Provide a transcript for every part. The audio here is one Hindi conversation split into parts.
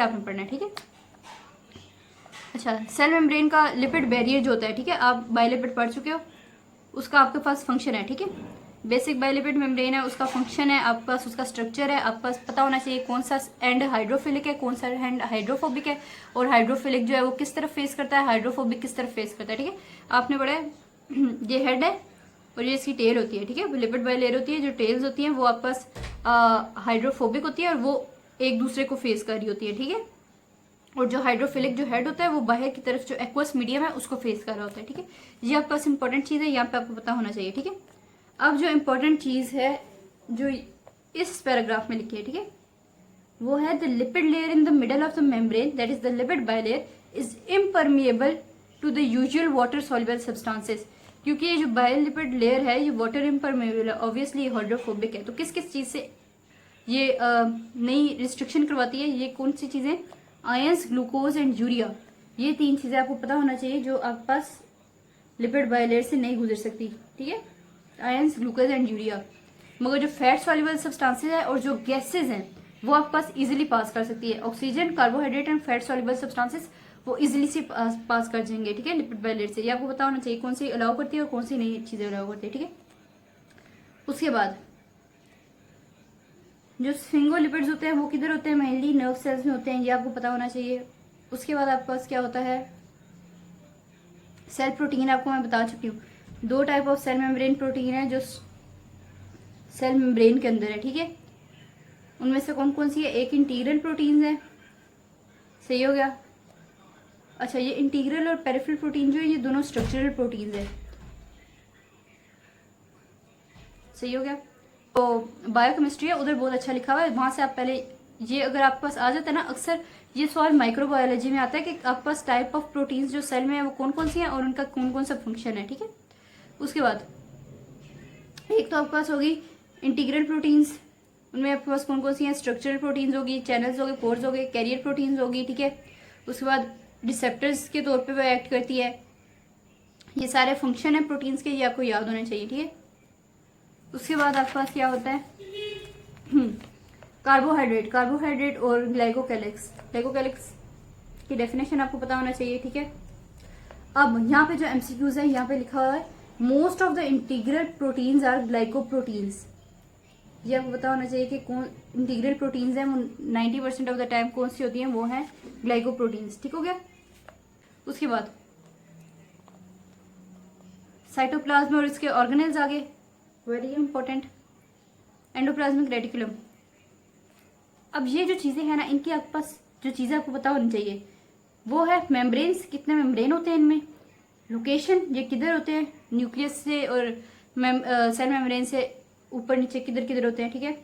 आपने पढ़ना है, ठीक है। अच्छा, सेल मेम्ब्रेन का लिपिड बैरियर जो होता है, ठीक है, आप बायोलिपिड पढ़ चुके हो, उसका आपके पास फंक्शन है, ठीक है। बेसिक बायोलिपिड मेम्ब्रेन है, उसका फंक्शन है आपके पास, उसका स्ट्रक्चर है आपके पास पता होना चाहिए, कौन सा एंड हाइड्रोफिलिक है, कौन सा एंड हाइड्रोफोबिक है, और हाइड्रोफिलिक जो है वो किस तरफ फेस करता है, हाइड्रोफोबिक किस तरफ फेस करता है, ठीक है। आपने पढ़ा है ये हेड है और ये इसकी टेल होती है, ठीक है। लिपिड बायोलेयर होती है, जो टेल्स होती हैं वो आपके पास हाइड्रोफोबिक होती है और वो एक दूसरे को फेस कर रही होती है, ठीक है। और जो हाइड्रोफिलिक जो हेड होता है वो बाहर की तरफ जो एक्वस मीडियम है उसको फेस कर रहा होता है, ठीक है। ये आपके पास इंपॉर्टेंट चीज़ है, यहाँ पे आपको पता होना चाहिए, ठीक है। अब जो इम्पोर्टेंट चीज़ है जो इस पैराग्राफ में लिखी है, ठीक है, वो है the lipid layer in the middle of the membrane that is the lipid biolayer is impermeable to the usual water soluble substances. क्योंकि ये जो बायोलिपिड लेयर है ये वाटर इम्परमिएबल है, ऑब्वियसली हाइड्रोफोबिक है। तो किस किस चीज़ से ये नई रिस्ट्रिक्शन करवाती है, ये कौन सी चीज़ें, आयंस, ग्लूकोज एंड यूरिया, ये 3 चीज़ें आपको पता होना चाहिए जो आपके पास लिपिड बायोलेयर से नहीं गुजर सकती, ठीक है। Ions, glucose and urea. मगर जो फैट सॉल्युबल सब्सटेंसेस है और जो गैसेज हैं वो आपके पास इजीली पास कर सकती है। Oxygen, carbohydrate and fat soluble substances वो इजीली से पास कर जाएंगे, ठीक है, लिपिड बायोलेयर से। ये आपको पता होना चाहिए कौन सी अलाउ करती है और कौन सी नई चीजें अलाउ करती है, ठीक है। उसके बाद जो स्फिंगोलिपिड्स होते हैं वो किधर होते हैं, मेनली नर्व सेल्स में होते हैं, ये आपको पता होना चाहिए। उसके बाद आपके पास क्या होता है, सेल प्रोटीन आपको मैं बता चुकी हूँ। 2 type of cell membrane protein है जो सेल मेम्ब्रेन के अंदर है, ठीक है। उनमें से कौन कौन सी है, एक इंटीग्रल प्रोटीन है, सही हो गया। अच्छा, ये इंटीग्रल और पेरिफेरल प्रोटीन जो है ये दोनों स्ट्रक्चरल प्रोटीन है, सही हो गया। तो बायोकेमिस्ट्री है उधर बहुत अच्छा लिखा हुआ है, वहां से आप पहले ये अगर आपके पास आ जाता है ना, अक्सर ये सवाल माइक्रोबायोलॉजी में आता है कि आपके पास टाइप ऑफ प्रोटीन्स जो सेल में है वो कौन कौन सी हैं और उनका कौन कौन सा फंक्शन है, ठीक है। उसके बाद एक तो आपके पास होगी इंटीग्रल प्रोटीन्स, उनमें आपके पास कौन कौन सी हैं, स्ट्रक्चरल प्रोटीन्स होगी, चैनल्स होगे, पोर्स होगे, कैरियर प्रोटीन्स होगी, ठीक है। उसके बाद रिसेप्टर्स के तौर पे वो एक्ट करती है। ये सारे फंक्शन है प्रोटीन्स के, ये आपको याद होने चाहिए, ठीक है। उसके बाद आपके पास क्या होता है, कार्बोहाइड्रेट और ग्लाइकोकैलिक्स की डेफिनेशन आपको पता होना चाहिए, ठीक है। अब यहाँ पे जो एमसीक्यूज है यहाँ पे लिखा हुआ है most of the integral proteins are glycoproteins. ये आपको पता होना चाहिए कि कौन इंटीग्रल प्रोटीन्स हैं, वो 90% ऑफ द टाइम कौन सी होती हैं, वो हैं ग्लाइकोप्रोटीन्स, ठीक हो गया। उसके बाद साइटोप्लाज्म और इसके ऑर्गेनेल्स आगे, वेरी इंपॉर्टेंट, एंडोप्लाज्मिक रेटिकुलम। अब ये जो चीजें हैं ना, इनकी आपके पास जो चीजें आपको पता होनी चाहिए वो है मेम्ब्रेन्स, कितने मेम्ब्रेन होते हैं इनमें, लोकेशन, ये किधर होते हैं, न्यूक्लियस से और सेल मेम्ब्रेन से ऊपर नीचे किधर किधर होते हैं, ठीक है।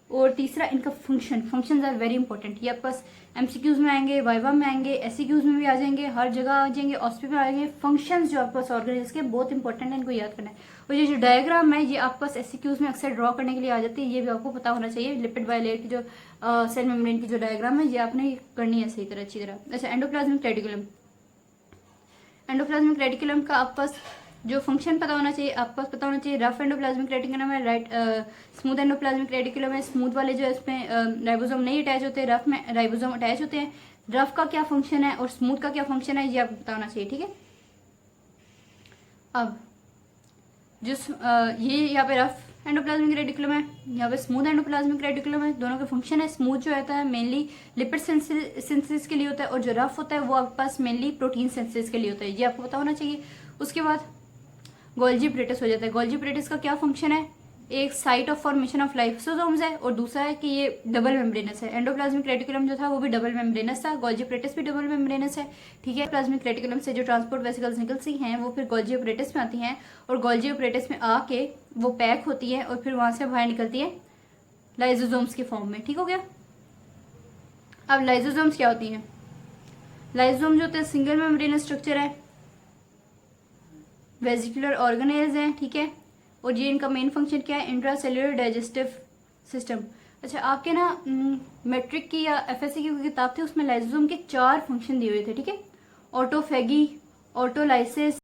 और तीसरा इनका फंक्शंस आर वेरी इंपॉर्टेंट। ये आपके पास एमसीक्यूज में आएंगे, वाइवा में आएंगे, एससीक्यूज में भी आ जाएंगे, हर जगह आ जाएंगे, ऑस्पी में आ जाएंगे। फंक्शंस जो आपके पास ऑर्गेनिल्स के बहुत इंपॉर्टेंट है, इनको याद करना है। और ये जो डायग्राम है ये आपके पास एससीक्यूज में अक्सर ड्रॉ करने के लिए आ जाती है, ये भी आपको पता होना चाहिए। लिपिड बायोलेयर की जो सेल मेम्ब्रेन की जो डायग्राम है ये आपने करनी है सही तरह, अच्छी तरह। अच्छा, एंडोप्लाज्मिक रेटिकुलम का आपके पास जो फंक्शन पता होना चाहिए, आपके पास पता होना चाहिए। रफ एंडोप्लाज्मिक रेटिकुलम है, राइट स्मूथ एंडोप्लाज्मिक रेटिकुलम है। स्मूथ वाले जो है इसमें राइबोसोम नहीं अटैच होते, रफ में राइबोसोम अटैच होते हैं। रफ का क्या फंक्शन है और स्मूथ का क्या फंक्शन है ये आपको पता होना चाहिए, ठीक है। अब जो ये यहाँ पे रफ एंडोप्लाज्मिक रेटिकुलम है, यहाँ पे स्मूथ एंडोप्लाज्मिक रेटिकुलम है, दोनों के फंक्शन है। स्मूथ जो होता है मेनली लिपिड सिंथेसिस के लिए होता है और जो रफ होता है वो आपके पास मेनली प्रोटीन सिंथेसिस के लिए होता है, ये आपको पता होना चाहिए। उसके बाद गोल्जी एपरेटस हो जाता है। गोल्जी एपरेटस का क्या फंक्शन है, एक site of formation of lysosomes है और दूसरा है कि ये डबल मेम्ब्रेनस है। एंडोप्लाज्मिक रेटिकुलम जो था वो भी डबल मेम्ब्रेनस था, गोल्जी एपरेटस भी डबल मेम्ब्रेनस है, ठीक है। प्लाज्मिक रेटिकुलम से जो ट्रांसपोर्ट वेसिकल्स निकलती हैं वो फिर गोल्जी एपरेटस में आती हैं और गोल्जी एपरेटस में आके वो पैक होती है और फिर वहां से बाहर निकलती है लाइसोसोम्स के फॉर्म में, ठीक हो गया। अब लाइसोसोम्स क्या होती हैं, लाइसोसोम जो होते हैं सिंगल मेम्ब्रेनस स्ट्रक्चर है, वेजिकुलर ऑर्गेनेल्स हैं, ठीक है। और ये इनका मेन फंक्शन क्या है, इंट्रासेल्युलर डाइजेस्टिव सिस्टम। अच्छा, आपके ना मैट्रिक की या एफएससी की किताब थी उसमें लाइसोसोम के 4 फंक्शन दिए हुए थे, ठीक है। Autophagy, autolysis,